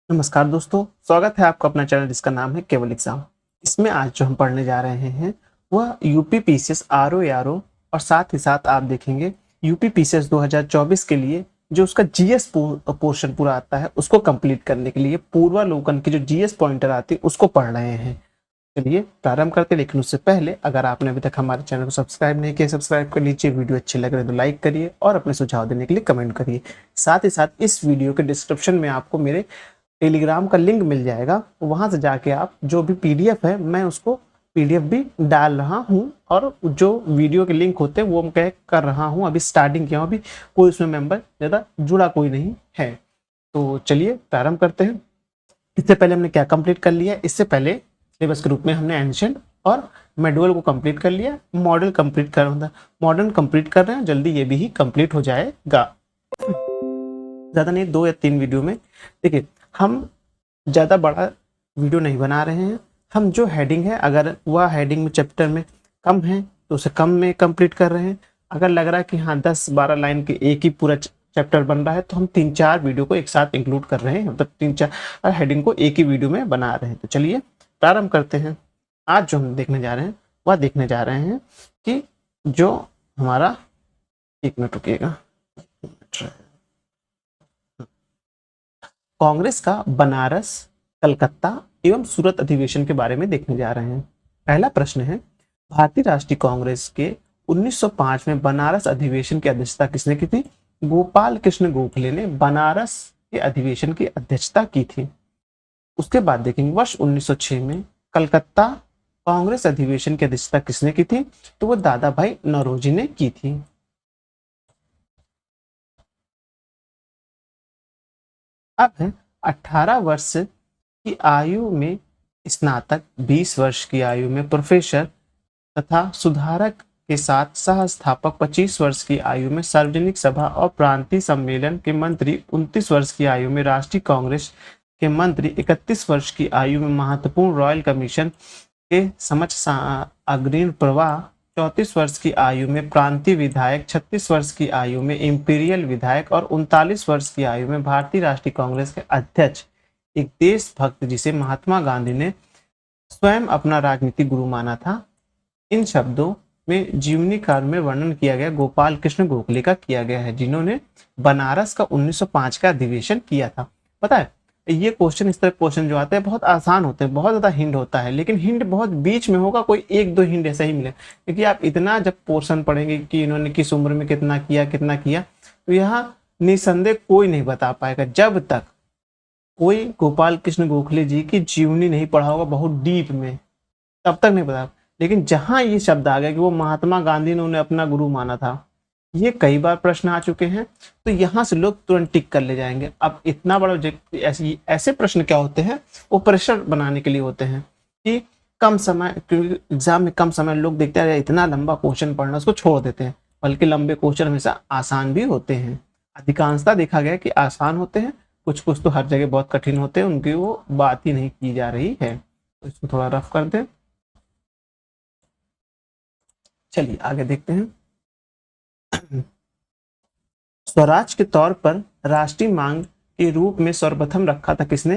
नमस्कार दोस्तों, स्वागत है आपका अपना चैनल जिसका नाम है केवल एग्जाम। इसमें आज जो हम पढ़ने जा रहे हैं वह यूपी पीसीएस आरओ एआरओ और साथ ही साथ आप देखेंगे यूपी पीसीएस 2024 के लिए जो उसका जीएस पोर्शन पूरा आता है उसको कंप्लीट करने के लिए पूर्वावलोकन की जो जीएस पॉइंटर आती है उसको पढ़ रहे हैं। चलिए प्रारंभ करते हैं, लेकिन उससे पहले अगर आपने अभी तक हमारे चैनल को सब्सक्राइब नहीं किया, सब्सक्राइब कर लीजिए। वीडियो अच्छी लग रही है तो लाइक करिए और अपने सुझाव देने के लिए कमेंट करिए। साथ ही साथ इस वीडियो के डिस्क्रिप्शन में आपको मेरे टेलीग्राम का लिंक मिल जाएगा, वहां से जाके आप जो भी पीडीएफ है मैं उसको पीडीएफ भी डाल रहा हूं और जो वीडियो के लिंक होते हैं वो मैं कर रहा हूं। अभी स्टार्टिंग किया हूं, अभी कोई उसमें मेंबर ज़्यादा जुड़ा कोई नहीं है। तो चलिए प्रारंभ करते हैं। इससे पहले हमने क्या कंप्लीट कर लिया? इससे पहले सिलेबस के रूप में हमने एंशिएंट और मेडुअल को कंप्लीट कर लिया। मॉडल कंप्लीट कर रहा, मॉडर्न कंप्लीट कर रहे हैं, जल्दी ये भी कंप्लीट हो जाएगा। ज़्यादा नहीं, 2 या 3 वीडियो में। देखिए, हम ज़्यादा बड़ा वीडियो नहीं बना रहे हैं। हम जो हेडिंग है, अगर वह हेडिंग में चैप्टर में कम है तो उसे कम में कंप्लीट कर रहे हैं। अगर लग रहा है कि हाँ 10-12 लाइन के एक ही पूरा चैप्टर बन रहा है तो हम 3-4 वीडियो को एक साथ इंक्लूड कर रहे हैं, मतलब 3-4 हेडिंग को एक ही वीडियो में बना रहे हैं। तो चलिए प्रारंभ करते हैं। आज जो हम देखने जा रहे हैं वह देखने जा रहे हैं कि जो हमारा, 1 मिनट रुकिएगा, कांग्रेस का बनारस, कलकत्ता एवं सूरत अधिवेशन के बारे में देखने जा रहे हैं। पहला प्रश्न है, भारतीय राष्ट्रीय कांग्रेस के 1905 में बनारस अधिवेशन की अध्यक्षता किसने की थी? गोपाल कृष्ण गोखले ने बनारस के अधिवेशन की अध्यक्षता की थी। उसके बाद देखेंगे वर्ष 1906 में कलकत्ता कांग्रेस अधिवेशन की अध्यक्षता किसने की थी? तो वो दादा भाई नौरोजी ने की थी। अब है 18 वर्ष की आयु में स्नातक, 20 वर्ष की आयु में प्रोफेसर तथा सुधारक के साथ सह स्थापक, 25 वर्ष की आयु में सार्वजनिक सभा और प्रांतीय सम्मेलन के मंत्री, 29 वर्ष की आयु में राष्ट्रीय कांग्रेस के मंत्री, 31 वर्ष की आयु में महत्वपूर्ण रॉयल कमीशन के समक्ष अग्रणी प्रवाह, 34 वर्ष की आयु में प्रांतीय विधायक, 36 वर्ष की आयु में इंपीरियल विधायक और 39 वर्ष की आयु में भारतीय राष्ट्रीय कांग्रेस के अध्यक्ष, एक देशभक्त जिसे महात्मा गांधी ने स्वयं अपना राजनीतिक गुरु माना था। इन शब्दों में जीवनी काल में वर्णन किया गया गोपाल कृष्ण गोखले का किया गया है, जिन्होंने बनारस का 1905 का अधिवेशन किया था। पता है, ये क्वेश्चन, इस तरह क्वेश्चन जो आते हैं बहुत आसान होते हैं, बहुत ज्यादा हिंट होता है, लेकिन हिंट बहुत बीच में होगा, कोई 1-2 हिंट ऐसा ही मिले। क्योंकि आप इतना जब पोर्शन पढ़ेंगे कि इन्होंने किस उम्र में कितना किया, तो यहाँ निसंदेह कोई नहीं बता पाएगा जब तक कोई गोपाल कृष्ण गोखले जी की जीवनी नहीं पढ़ा होगा बहुत डीप में, तब तक नहीं बता। लेकिन जहां ये शब्द आ गया कि वो महात्मा गांधी ने उन्हें अपना गुरु माना था, ये कई बार प्रश्न आ चुके हैं, तो यहां से लोग तुरंत टिक कर ले जाएंगे। अब इतना बड़ा ऐसे प्रश्न क्या होते हैं, वो प्रेशर बनाने के लिए होते हैं कि कम समय, क्योंकि एग्जाम में कम समय, लोग देखते हैं इतना लंबा क्वेश्चन पढ़ना, उसको छोड़ देते हैं। बल्कि लंबे क्वेश्चन हमेशा आसान भी होते हैं। अधिकांशता देखा गया कि आसान होते हैं, कुछ कुछ तो हर जगह बहुत कठिन होते हैं, उनकी वो बात ही नहीं की जा रही है। तो इसको थोड़ा रफ कर दें। चलिए आगे देखते हैं। स्वराज के तौर पर राष्ट्रीय मांग के रूप में सर्वप्रथम रखा था किसने?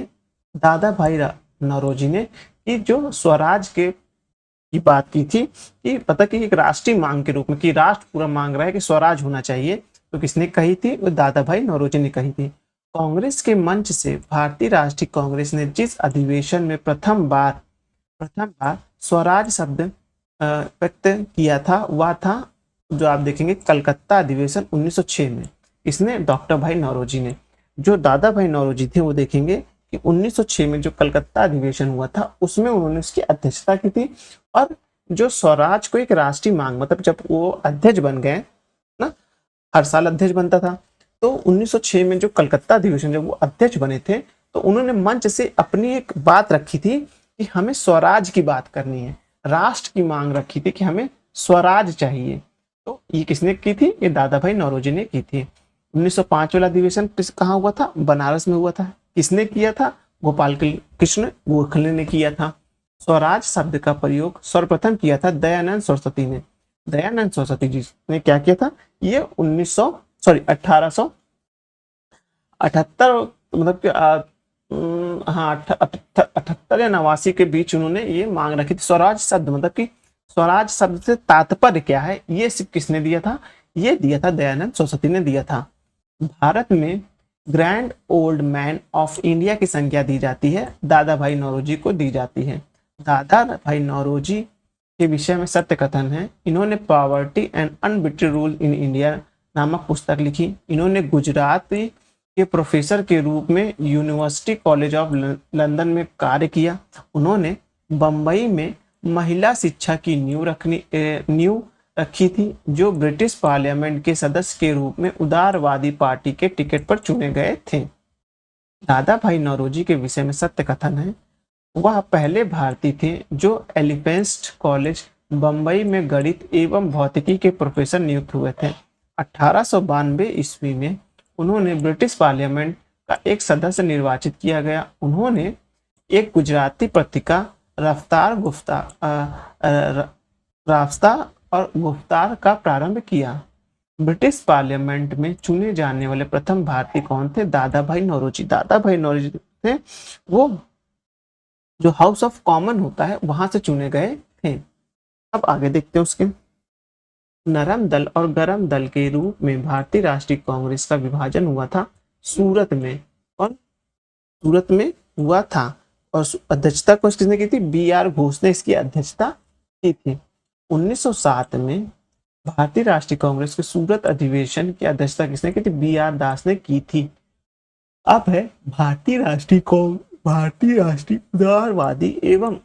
दादा भाई नौरोजी ने। कि जो स्वराज के की बात की थी कि पता कि एक राष्ट्रीय मांग के रूप में, कि राष्ट्र पूरा मांग रहा है कि स्वराज होना चाहिए, तो किसने कही थी? वो दादा भाई नौरोजी ने कही थी। कांग्रेस के मंच से भारतीय राष्ट्रीय कांग्रेस ने जिस अधिवेशन में प्रथम बार स्वराज शब्द व्यक्त किया था वह था, जो आप देखेंगे, कलकत्ता अधिवेशन 1906 में। इसने डॉक्टर भाई नौरोजी ने। जो दादा भाई नौरोजी थे वो देखेंगे कि 1906 में जो कलकत्ता अधिवेशन हुआ था उसमें उन्होंने उसकी अध्यक्षता की थी। और जो स्वराज को एक राष्ट्रीय मांग, मतलब जब वो अध्यक्ष बन गए ना, हर साल अध्यक्ष बनता था, तो 1906 में जो कलकत्ता अधिवेशन जब वो अध्यक्ष बने थे तो उन्होंने मंच से अपनी एक बात रखी थी कि हमें स्वराज की बात करनी है, राष्ट्र की मांग रखी थी कि हमें स्वराज चाहिए। तो ये किसने की थी? ये दादा भाई नौरोजी ने की थी। 1905 वाला अधिवेशन कहाँ हुआ था? बनारस में हुआ था। किसने किया था? गोपाल कृष्ण गोखले ने किया था। स्वराज शब्द का प्रयोग सर्वप्रथम किया था दयानंद सरस्वती ने। दयानंद सरस्वती जी ने क्या किया था? ये 1878, मतलब हाँ 78 या 89 के बीच उन्होंने ये मांग रखी थी। स्वराज शब्द मतलब कि स्वराज शब्द से तात्पर्य क्या है, ये सिर्फ किसने दिया था, ये दिया था दयानंद सरस्वती ने दिया था। भारत में grand old man of India की संज्ञा दी जाती है, दादा भाई नौरोजी को दी जाती है। दादा भाई नौरोजी के विषय में सत्य कथन है। इन्होंने poverty and un-British rule in India नामक पुस्तक लिखी। इन्होंने गुजराती के प्रोफेसर के रूप में यूनिवर्सिटी कॉलेज ऑफ लंदन में कार्य किया। उन्होंने बम्बई में महिला शिक्षा की नींव रखी थी, जो ब्रिटिश पार्लियामेंट के सदस्य के रूप में उदारवादी पार्टी के टिकट पर चुने गए थे। दादा भाई नौरोजी के विषय में सत्य कथन है। वह पहले भारतीय थे जो एलिफेंट कॉलेज बम्बई में गणित एवं भौतिकी के प्रोफेसर नियुक्त हुए थे। 1892 ईस्वी में उन्होंने ब्रिटिश पार्लियामेंट का एक सदस्य निर्वाचित किया गया। उन्होंने एक गुजराती पत्रिका राफ्ता और गुफ्तार का प्रारंभ किया। ब्रिटिश पार्लियामेंट में चुने जाने वाले प्रथम भारतीय कौन थे, दादा भाई नौरोजी। दादा भाई नौरोजी थे वो जो हाउस ऑफ कॉमन होता है वहां से चुने गए थे। अब आगे देखते हैं उसके। नरम दल और गरम दल के रूप में भारतीय राष्ट्रीय कांग्रेस का विभाजन हुआ था सूरत में, और सूरत में हुआ था, और अध्यक्षता को किसने की थी, बी.आर. घोष ने इसकी अध्यक्षता की थी। 1907 में भारतीय राष्ट्रीय कांग्रेस के सूरत अधिवेशन की अध्यक्षता किसने की थी, बी.आर. दास ने की थी। अब है भारतीय राष्ट्रीय उदारवादी एवं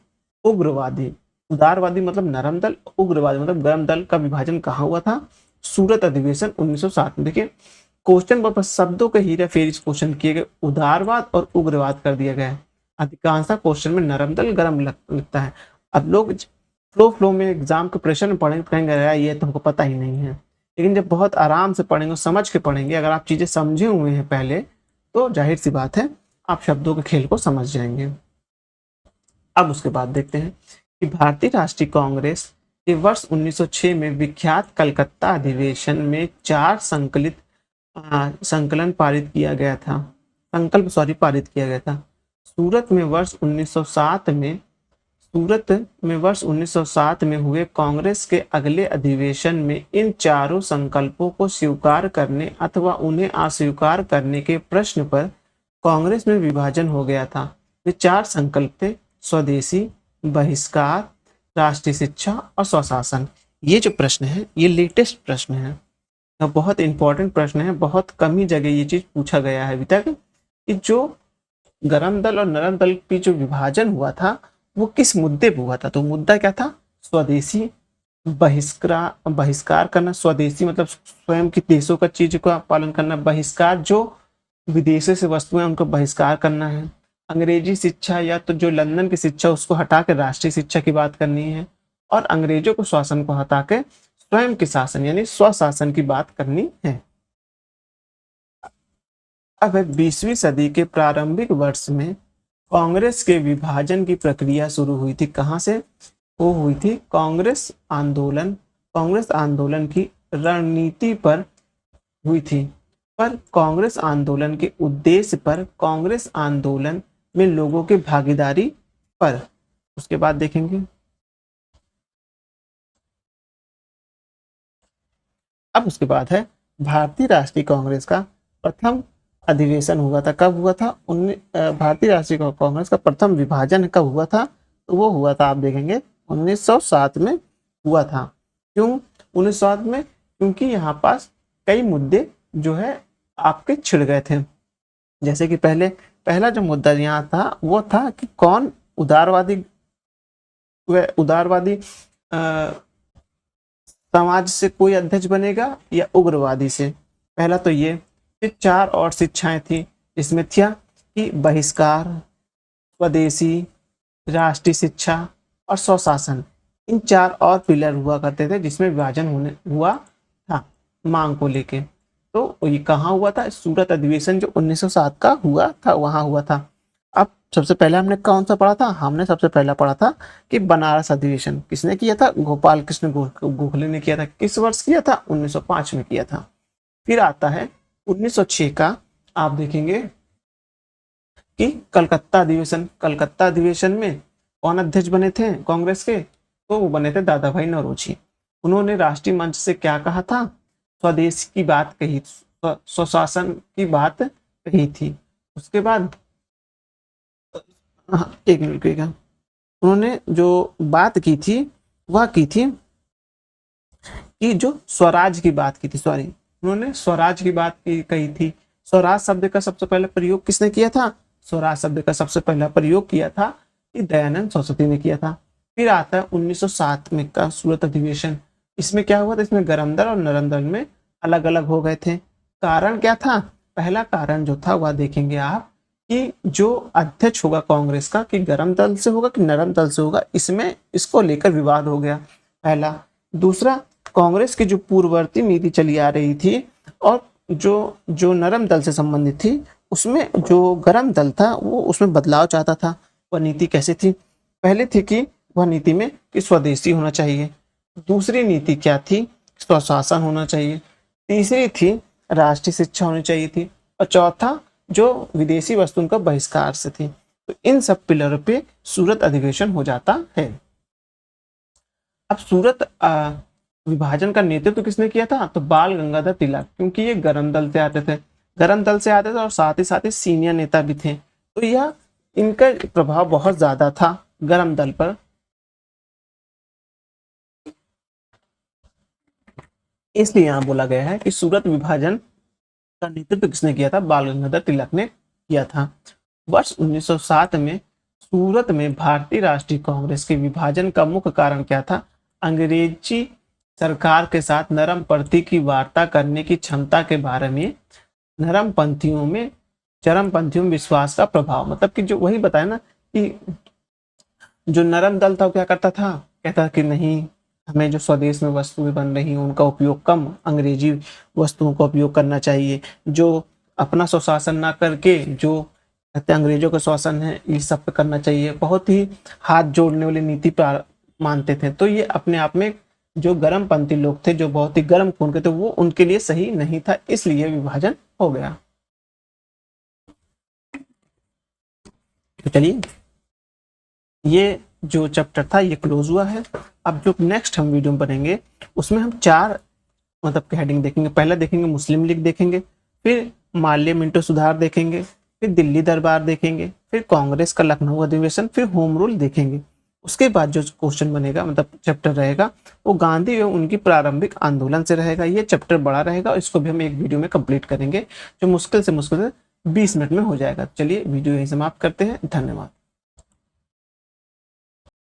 उग्रवादी। उदारवादी मतलब नरम दल, उग्रवादी मतलब गरम दल का विभाजन कहाँ हुआ था, सूरत अधिवेशन 1907 में। देखिए क्वेश्चन पर शब्दों के हीरा फेरी क्वेश्चन किए गए, उदारवाद और उग्रवाद कर दिया गया है। अधिकांश क्वेश्चन में नरम दल गरम लिखता है। अब लोग फ्लो में एग्जाम के प्रेशर में पढ़ेंगे ये तुमको पता ही नहीं है, लेकिन जब बहुत आराम से पढ़ेंगे, समझ के पढ़ेंगे, अगर आप चीजें समझे हुए हैं पहले, तो जाहिर सी बात है आप शब्दों के खेल को समझ जाएंगे। अब उसके बाद देखते हैं कि भारतीय राष्ट्रीय कांग्रेस के वर्ष 1906 में विख्यात कलकत्ता अधिवेशन में 4 संकलन पारित किया गया था, पारित किया गया था। सूरत में वर्ष 1907 में हुए कांग्रेस के अगले अधिवेशन में इन चारों संकल्पों को स्वीकार करने अथवा उन्हें अस्वीकार करने के प्रश्न पर कांग्रेस में विभाजन हो गया था। वे 4 संकल्प थे, स्वदेशी, बहिष्कार, राष्ट्रीय शिक्षा और स्वशासन। ये जो प्रश्न है ये लेटेस्ट प्रश्न है, बहुत इंपॉर्टेंट प्रश्न है, बहुत कम ही जगह ये चीज पूछा गया है अभी तक कि जो गरम दल और नरम दल की जो विभाजन हुआ था वो किस मुद्दे पर हुआ था। तो मुद्दा क्या था, स्वदेशी, बहिष्कार करना। स्वदेशी मतलब स्वयं की देशों का चीज का पालन करना। बहिष्कार जो विदेशों से वस्तुएं उनको बहिष्कार करना है। अंग्रेजी शिक्षा या तो जो लंदन की शिक्षा उसको हटा के राष्ट्रीय शिक्षा की बात करनी है, और अंग्रेजों को शासन को हटा के स्वयं के शासन यानी स्वशासन की बात करनी है। अब 20वीं सदी के प्रारंभिक वर्ष में कांग्रेस के विभाजन की प्रक्रिया शुरू हुई थी। कहां से वो हुई थी, कांग्रेस आंदोलन की रणनीति पर हुई थी, पर कांग्रेस आंदोलन के उद्देश्य पर, कांग्रेस आंदोलन में लोगों की भागीदारी पर। उसके बाद देखेंगे। अब उसके बाद है भारतीय राष्ट्रीय कांग्रेस का प्रथम अधिवेशन हुआ था। कब हुआ था, भारतीय राष्ट्रीय कांग्रेस का प्रथम विभाजन कब हुआ था, तो वो हुआ था आप देखेंगे 1907 में हुआ था। क्यों 1907 में, क्योंकि यहाँ पास कई मुद्दे जो है आपके छिड़ गए थे। जैसे कि पहला जो मुद्दा यहाँ था वो था कि कौन उदारवादी समाज से कोई अध्यक्ष बनेगा या उग्रवादी से। पहला तो ये। फिर 4 और शिक्षाएं थी, इसमें थी कि बहिष्कार, स्वदेशी, राष्ट्रीय शिक्षा और स्वशासन। इन 4 और पिलर हुआ करते थे जिसमें विभाजन हुआ था मांग को लेके। तो ये कहाँ हुआ था, सूरत अधिवेशन जो 1907 का हुआ था वहां हुआ था। अब सबसे पहले हमने कौन सा पढ़ा था, हमने सबसे पहला पढ़ा था कि बनारस अधिवेशन किसने किया था, गोपाल कृष्ण गोखले ने किया था। किस वर्ष किया था, 1905 में किया था। फिर आता है 1906 का, आप देखेंगे कि कलकत्ता अधिवेशन में कौन अध्यक्ष बने थे कांग्रेस के, तो वो बने थे दादा भाई नौरोजी। उन्होंने राष्ट्रीय मंच से क्या कहा था, स्वदेश की बात कही, स्वशासन की बात कही थी। उसके बाद एक मिनट रुकिएगा, उन्होंने जो बात की थी वह की थी कि जो स्वराज की बात की थी, सॉरी, उन्होंने स्वराज की बात की कही थी। स्वराज शब्द का सबसे पहले प्रयोग किसने किया था, स्वराज शब्द का सबसे पहला प्रयोग किया था कि दयानंद सरस्वती ने किया था। फिर आता है 1907 में का सूरत अधिवेशन। इसमें क्या हुआ था, इसमें गरम दल और नरम दल में अलग अलग हो गए थे। कारण क्या था, पहला कारण जो था वह देखेंगे आप कि जो अध्यक्ष होगा कांग्रेस का, कि गरम दल से होगा कि नरम दल से होगा, इसमें इसको लेकर विवाद हो गया, पहला। दूसरा, कांग्रेस की जो पूर्ववर्ती नीति चली आ रही थी और जो जो नरम दल से संबंधित थी, उसमें जो गरम दल था वो उसमें बदलाव चाहता था। वह नीति कैसे थी, पहले थी कि वह नीति में कि स्वदेशी होना चाहिए। दूसरी नीति क्या थी, स्वशासन होना चाहिए। तीसरी थी राष्ट्रीय शिक्षा होनी चाहिए थी। और चौथा, जो विदेशी वस्तुओं का बहिष्कार से थी। तो इन सब पिलरों पे सूरत अधिवेशन हो जाता है। अब सूरत विभाजन का नेतृत्व किसने किया था, तो बाल गंगाधर तिलक, क्योंकि ये गरम दल से आते थे और साथ ही सीनियर नेता भी थे, तो यह इनका प्रभाव बहुत ज्यादा था गरम दल पर। इसलिए यहां बोला गया है कि सूरत विभाजन का नेतृत्व किसने किया था, बाल गंगाधर तिलक ने किया था। वर्ष 1907 में सूरत में भारतीय राष्ट्रीय कांग्रेस के विभाजन का मुख्य कारण क्या था, अंग्रेजी सरकार के साथ नरम पंथी की वार्ता करने की क्षमता के बारे में चरमपंथियों में विश्वास का प्रभाव। मतलब कि जो वही बताया ना कि जो नरम दल था वो क्या करता था, कहता कि नहीं, हमें जो स्वदेश में वस्तुएं बन रही हैं उनका उपयोग कम, अंग्रेजी वस्तुओं का उपयोग करना चाहिए। जो अपना स्वशासन ना करके जो कहते अंग्रेजों का शासन है इस सब पे करना चाहिए, बहुत ही हाथ जोड़ने वाली नीति मानते थे। तो ये अपने आप में जो गर्मपंथी लोग थे, जो बहुत ही गर्म खून के थे, वो उनके लिए सही नहीं था, इसलिए विभाजन हो गया। तो चलिए, ये जो चैप्टर था ये क्लोज हुआ है। अब जो नेक्स्ट हम वीडियो में बनेंगे उसमें हम 4 मतलब के हेडिंग देखेंगे। पहला देखेंगे मुस्लिम लीग देखेंगे, फिर माल्य मिंटो सुधार देखेंगे, फिर दिल्ली दरबार देखेंगे, फिर कांग्रेस का लखनऊ अधिवेशन, फिर होम रूल देखेंगे। उसके बाद जो क्वेश्चन बनेगा मतलब चैप्टर रहेगा वो गांधी एवं उनकी प्रारंभिक आंदोलन से रहेगा। ये चैप्टर बड़ा रहेगा, इसको भी हम एक वीडियो में कंप्लीट करेंगे जो मुश्किल से 20 मिनट में हो जाएगा। चलिए वीडियो यही समाप्त करते हैं, धन्यवाद।